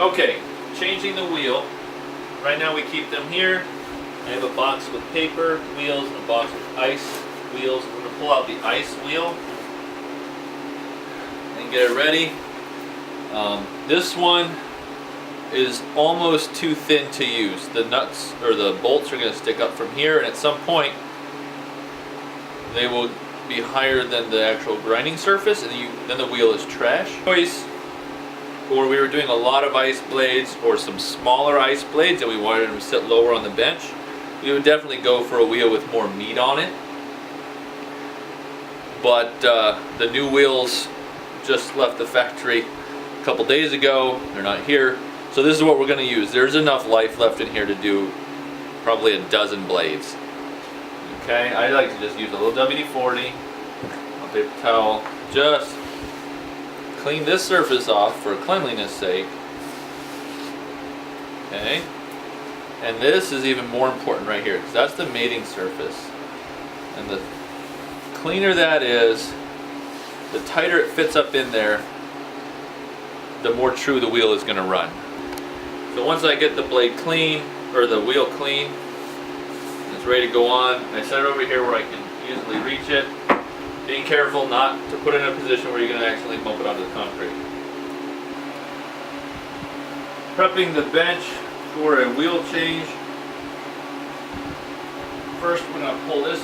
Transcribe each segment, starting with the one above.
Okay, changing the wheel. Right now we keep them here. I have a box with paper wheels and a box with ice wheels. I'm going to pull out the ice wheel and get it ready. This one is almost too thin to use. The nuts or the bolts are going to stick up from here, and at some point they will be higher than the actual grinding surface, and then the wheel is trash. Choice, or we were doing a lot of ice blades or some smaller ice blades and we wanted them to sit lower on the bench, we would definitely go for a wheel with more meat on it. But the new wheels just left the factory a couple days ago. They're not here. So this is what we're going to use. There's enough life left in here to do probably a dozen blades. Okay, I like to just use a little WD-40, a paper towel, just clean this surface off for cleanliness sake. Okay, and this is even more important right here because that's the mating surface. And the cleaner that is, the tighter it fits up in there, the more true the wheel is going to run. So once I get the blade clean, or the wheel clean, it's ready to go on, I set it over here where I can easily reach it, being careful not to put it in a position where you're going to actually bump it onto the concrete. Prepping the bench for a wheel change. First we're going to pull this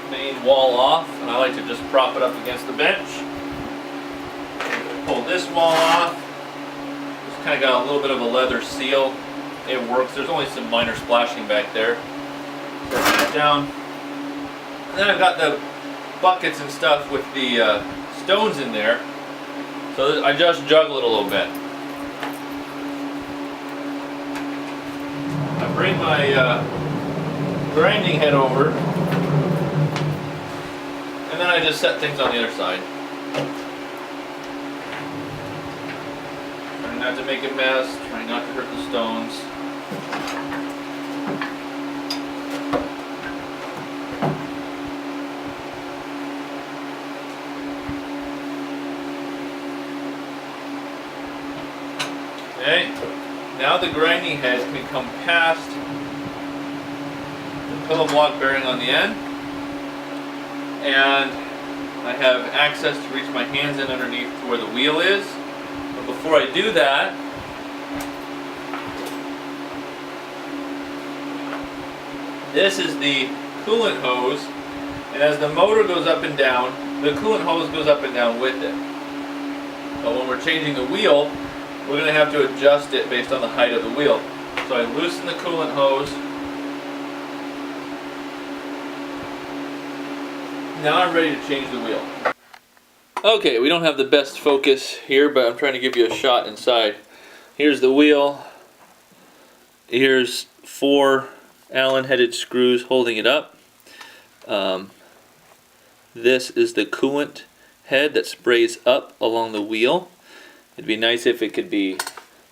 main wall off, and I like to just prop it up against the bench. Pull this wall off. It's kind of got a little bit of a leather seal. It works. There's only some minor splashing back there. Set that down. And then I've got the buckets and stuff with the stones in there. So I just juggle it a little bit. I bring my grinding head over, and then I just set things on the other side. Trying not to make a mess, trying not to hurt the stones. Okay, now the grinding head can come past the pillow block bearing on the end, and I have access to reach my hands in underneath to where the wheel is. But before I do that, this is the coolant hose, and as the motor goes up and down, the coolant hose goes up and down with it. But when we're changing the wheel, we're going to have to adjust it based on the height of the wheel. So I loosen the coolant hose. Now I'm ready to change the wheel. Okay, we don't have the best focus here, but I'm trying to give you a shot inside. Here's the wheel. Here's 4 Allen-headed screws holding it up. This is the coolant head that sprays up along the wheel. It'd be nice if it could be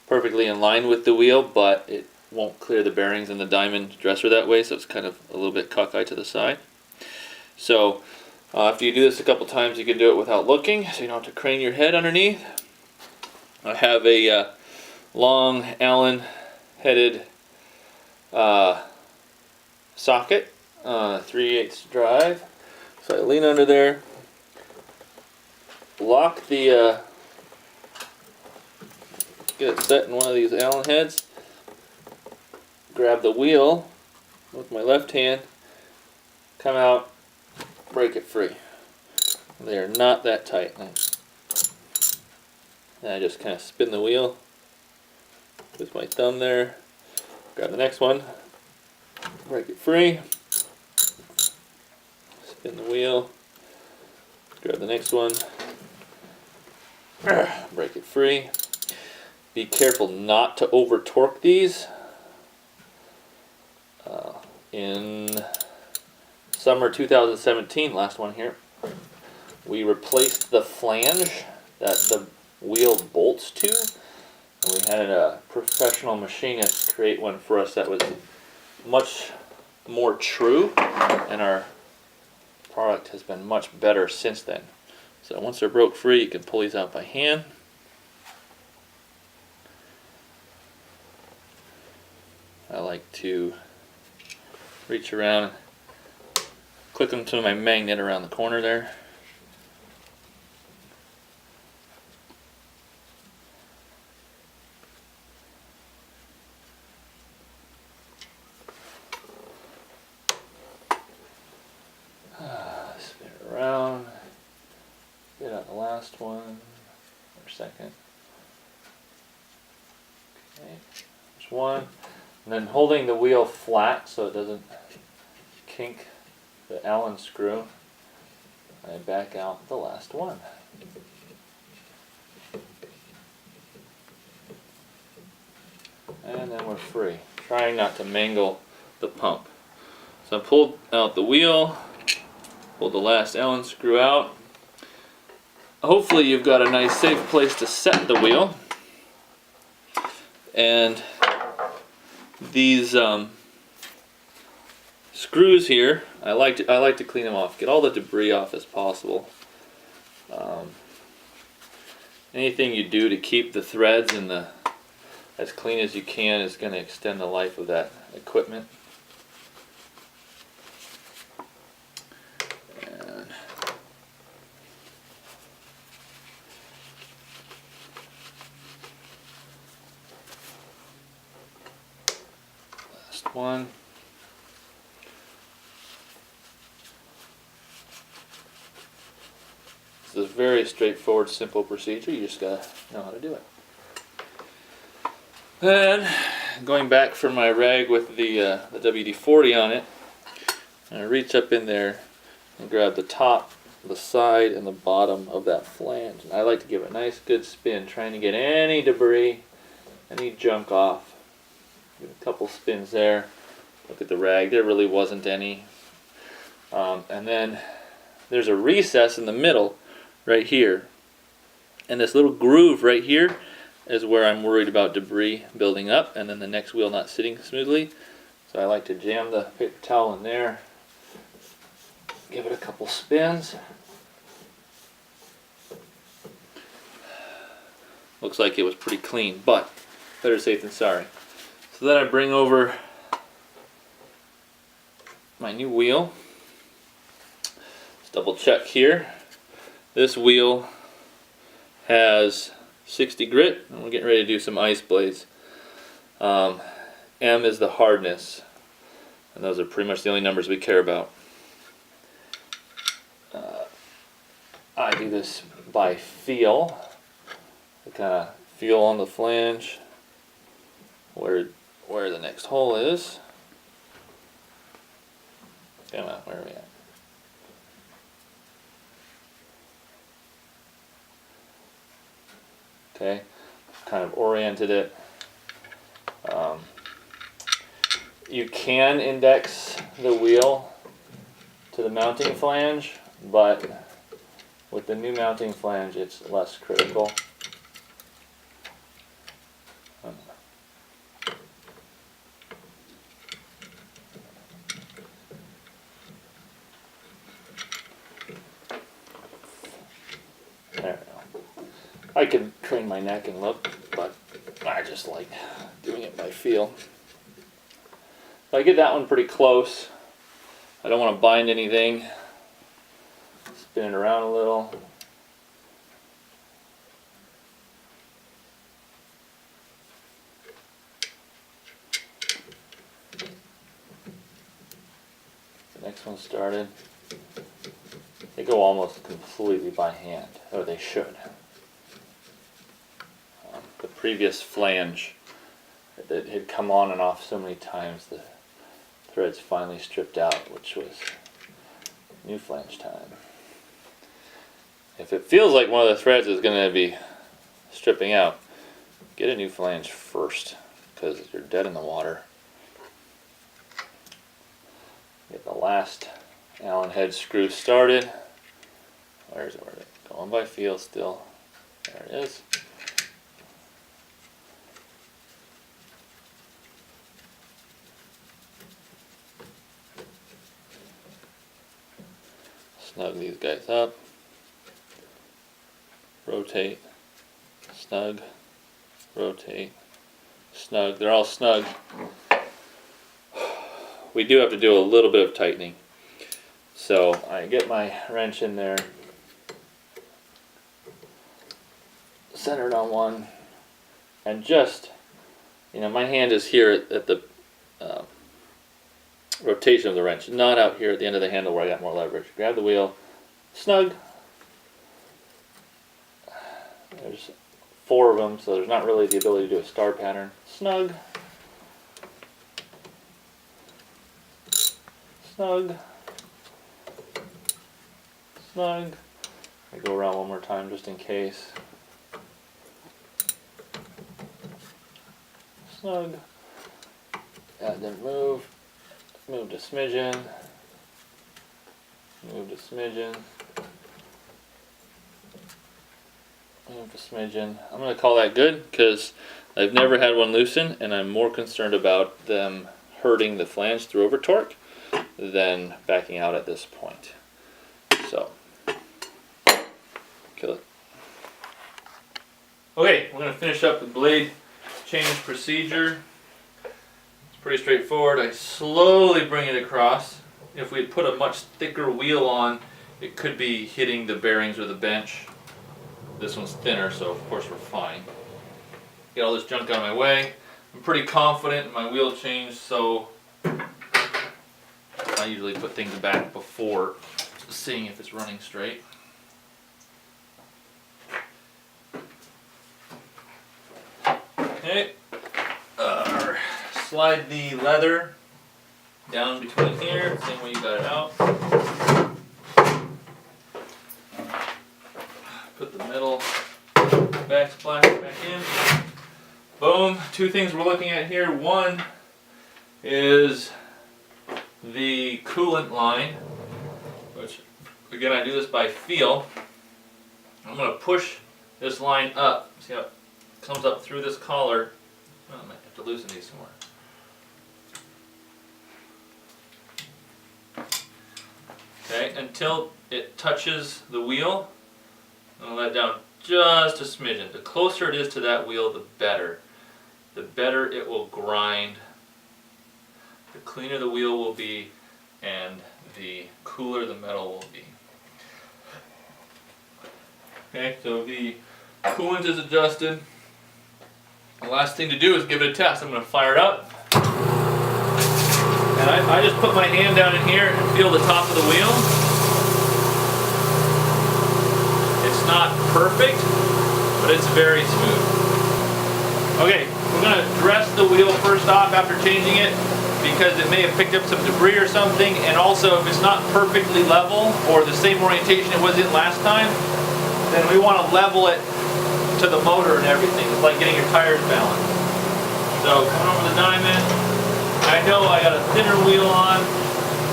perfectly in line with the wheel, but it won't clear the bearings in the diamond dresser that way, so it's kind of a little bit cockeyed to the side. So after you do this a couple times, you can do it without looking, so you don't have to crane your head underneath. I have a long Allen-headed socket, 3/8 drive. So I lean under there, lock the get it set in one of these Allen heads, grab the wheel with my left hand, come out, break it free. They are not that tight. And I just kind of spin the wheel with my thumb there, grab the next one, break it free, spin the wheel, grab the next one, break it free. Be careful not to over torque these. In summer 2017, last one here, we replaced the flange that the wheel bolts to, and we had a professional machinist create one for us that was much more true, and our product has been much better since then. So once they're broke free, you can pull these out by hand. to reach around and click them to my magnet around the corner there. Spin it around. Get out the last one, or second. Okay, there's one. And then holding the wheel flat so it doesn't kink the Allen screw, I back out the last one. And then we're free. Trying not to mangle the pump. So I pulled out the wheel, pulled the last Allen screw out. Hopefully you've got a nice safe place to set the wheel. And these screws here, I like to clean them off, get all the debris off as possible. Anything you do to keep the threads and as clean as you can is going to extend the life of that equipment. And last one. This is a very straightforward, simple procedure. You just gotta know how to do it. Then, going back for my rag with the WD-40 on it, I reach up in there and grab the top, the side, and the bottom of that flange. And I like to give it a nice good spin, trying to get any debris, any junk off. Give it a couple spins there. Look at the rag, there really wasn't any. And then there's a recess in the middle right here. And this little groove right here is where I'm worried about debris building up and then the next wheel not sitting smoothly. So I like to jam the paper towel in there, give it a couple spins. Looks like it was pretty clean, but better safe than sorry. So then I bring over my new wheel. Let's double check here. This wheel has 60 grit, and we're getting ready to do some ice blades. M is the hardness, and those are pretty much the only numbers we care about. I do this by feel. I kind of feel on the flange where the next hole is. Come on, where are we at? Okay, kind of oriented it. You can index the wheel to the mounting flange, but with the new mounting flange it's less critical. There we go. I could crane my neck and look, but I just like doing it by feel. So I get that one pretty close. I don't want to bind anything. Spin it around a little. The next one started. They go almost completely by hand, or they should. The previous flange that had come on and off so many times, the threads finally stripped out, which was new flange time. If it feels like one of the threads is going to be stripping out, get a new flange first, because you're dead in the water. Get the last Allen head screw started. Where is it? Going by feel still. There it is. Snug these guys up. Rotate. Snug. Rotate. Snug. They're all snug. we do have to do a little bit of tightening. So I get my wrench in there, centered on one, and just, my hand is here at the rotation of the wrench, not out here at the end of the handle where I got more leverage. Grab the wheel, snug. There's 4 of them, so there's not really the ability to do a star pattern. Snug. Snug. Snug. I go around one more time just in case. Snug. That didn't move. Moved a smidgen. Moved a smidgen. Moved a smidgen. I'm going to call that good because I've never had one loosen, and I'm more concerned about them hurting the flange through over torque than backing out at this point. So, kill it. Okay, we're going to finish up the blade change procedure. It's pretty straightforward. I slowly bring it across. If we put a much thicker wheel on, it could be hitting the bearings or the bench. This one's thinner, so of course we're fine. Get all this junk out of my way. I'm pretty confident in my wheel change, so I usually put things back before seeing if it's running straight. Okay, slide the leather down between here, same way you got it out. Put the middle backsplash back in. Boom. 2 things we're looking at here. One is the coolant line, which again I do this by feel. I'm going to push this line up. See how it comes up through this collar. Oh, I might have to loosen these some more. Okay, until it touches the wheel. I'll let it down just a smidgen. The closer it is to that wheel, the better. The better it will grind. The cleaner the wheel will be, and the cooler the metal will be. Okay, so the coolant is adjusted. The last thing to do is give it a test. I'm going to fire it up. And I just put my hand down in here and feel the top of the wheel. It's not perfect, but it's very smooth. Okay, we're going to dress the wheel first off after changing it because it may have picked up some debris or something, and also if it's not perfectly level or the same orientation it was in last time, then we want to level it to the motor and everything. It's like getting your tires balanced. So coming over the diamond, I know I got a thinner wheel on,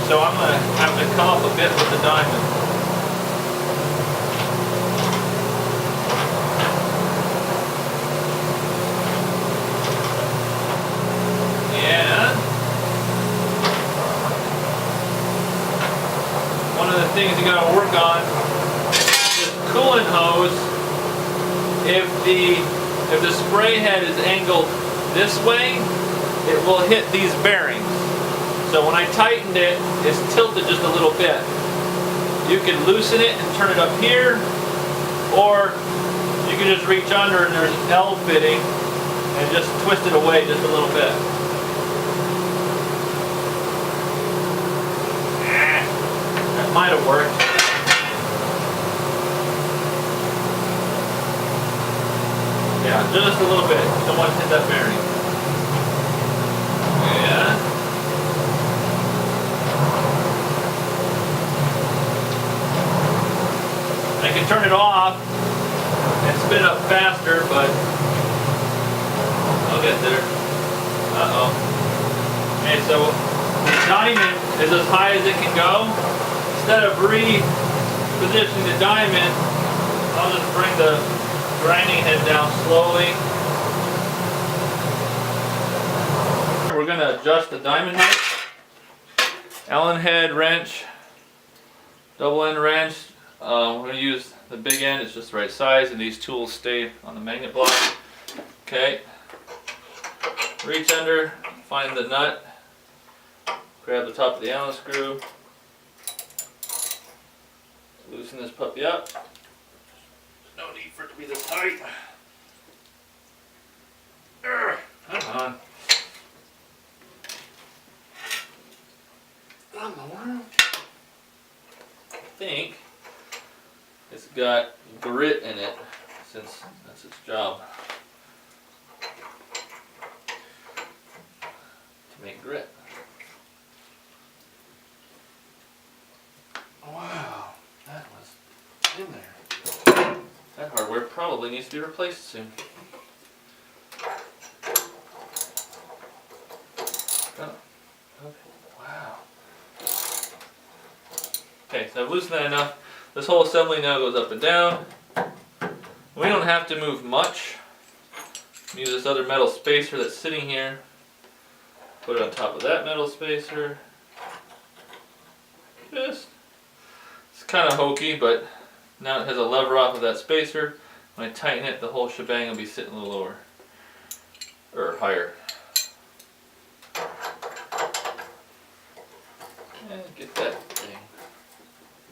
so I'm going to have to come up a bit with the diamond. And one of the things you got to work on is coolant hose. If the spray head is angled this way, it will hit these bearings. So when I tightened it, it's tilted just a little bit. You can loosen it and turn it up here, or you can just reach under and there's an L fitting and just twist it away just a little bit. That might have worked. Yeah, just a little bit. Don't want to hit that bearing. I can turn it off and spin up faster, but I'll get there. Uh-oh. Okay, so the diamond is as high as it can go. Instead of repositioning the diamond, I'll just bring the grinding head down slowly. We're going to adjust the diamond height. Allen head wrench, double end wrench. We're going to use the big end, it's just the right size, and these tools stay on the magnet block. Okay. Reach under, find the nut, grab the top of the Allen screw, loosen this puppy up. No need for it to be this tight. Come on. What in the world? I think it's got grit in it, since that's its job. To make grit. Wow, that was in there. That hardware probably needs to be replaced soon. Oh, okay. Wow. Okay, so I've loosened that enough. This whole assembly now goes up and down. We don't have to move much. Use this other metal spacer that's sitting here. Put it on top of that metal spacer. It's kind of hokey, but now it has a lever off of that spacer. When I tighten it, the whole shebang will be sitting a little lower. Or higher. And get that thing.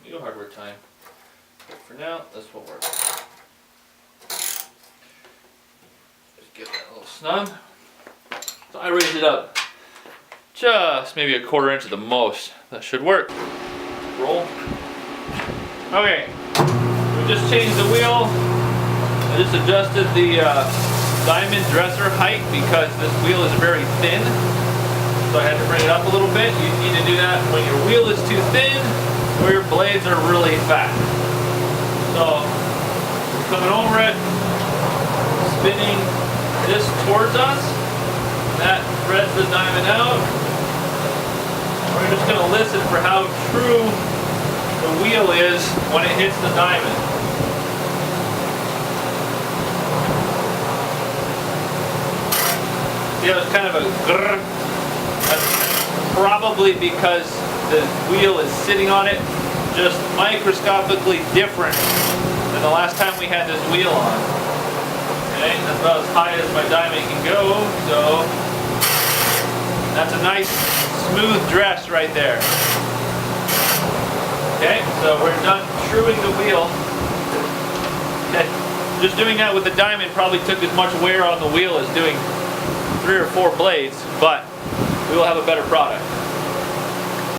New hardware time. But for now, this will work. Just get that a little snug. So I raised it up just maybe a 1/4 inch at the most. That should work. Roll. Okay, we just changed the wheel. I just adjusted the diamond dresser height because this wheel is very thin. So I had to bring it up a little bit. You need to do that when your wheel is too thin or your blades are really fat. So, coming over it, spinning this towards us, that threads the diamond out. We're just going to listen for how true the wheel is when it hits the diamond. See how it's kind of a grrr? That's probably because the wheel is sitting on it just microscopically different than the last time we had this wheel on. Okay, that's about as high as my diamond can go, so that's a nice smooth dress right there. Okay, so we're done truing the wheel. Okay, just doing that with the diamond probably took as much wear on the wheel as doing 3 or 4 blades, but we will have a better product.